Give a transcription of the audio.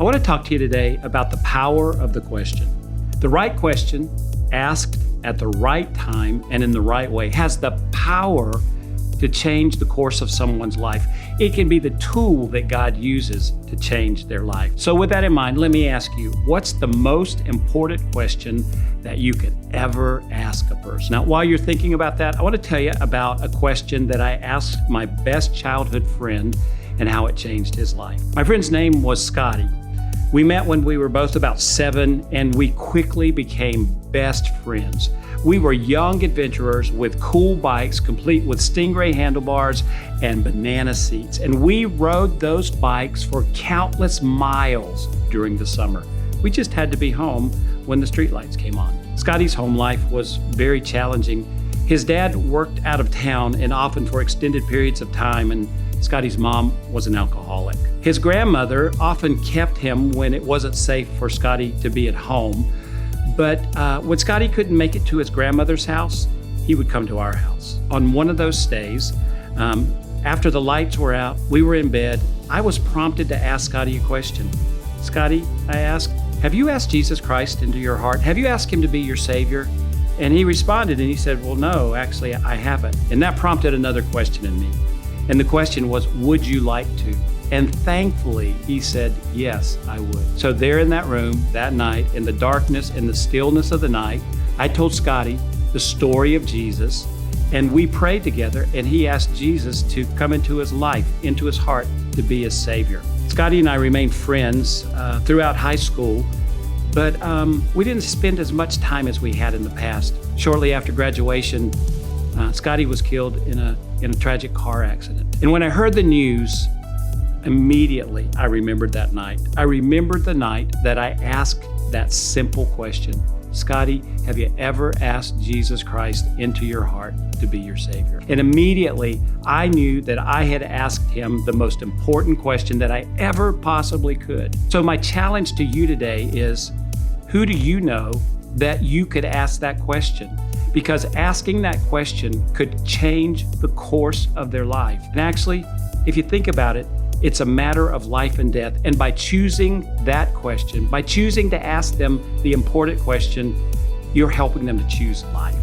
I want to talk to you today about the power of the question. The right question, asked at the right time and in the right way, has the power to change the course of someone's life. It can be the tool that God uses to change their life. So with that in mind, let me ask you, what's the most important question that you could ever ask a person? Now, while you're thinking about that, I want to tell you about a question that I asked my best childhood friend and how it changed his life. My friend's name was Scotty. We met when we were both about 7, and we quickly became best friends. We were young adventurers with cool bikes, complete with Stingray handlebars and banana seats. And we rode those bikes for countless miles during the summer. We just had to be home when the streetlights came on. Scotty's home life was very challenging. His dad worked out of town and often for extended periods of time, and Scotty's mom was an alcoholic. His grandmother often kept him when it wasn't safe for Scotty to be at home. But when Scotty couldn't make it to his grandmother's house, he would come to our house. On one of those stays, after the lights were out, we were in bed, I was prompted to ask Scotty a question. Scotty, I asked, have you asked Jesus Christ into your heart? Have you asked him to be your Savior? And he responded and he said, well, no, actually, I haven't. And that prompted another question in me. And the question was, would you like to? And thankfully, he said, yes, I would. So there in that room that night, in the darkness and the stillness of the night, I told Scotty the story of Jesus, and we prayed together, and he asked Jesus to come into his life, into his heart, to be his Savior. Scotty and I remained friends throughout high school, but we didn't spend as much time as we had in the past. Shortly after graduation, Scotty was killed in a tragic car accident. And when I heard the news, immediately, I remembered that night. I remembered the night that I asked that simple question. Scotty, have you ever asked Jesus Christ into your heart to be your Savior? And immediately, I knew that I had asked him the most important question that I ever possibly could. So my challenge to you today is, who do you know that you could ask that question? Because asking that question could change the course of their life. And actually, if you think about it, it's a matter of life and death. And by choosing that question, by choosing to ask them the important question, you're helping them to choose life.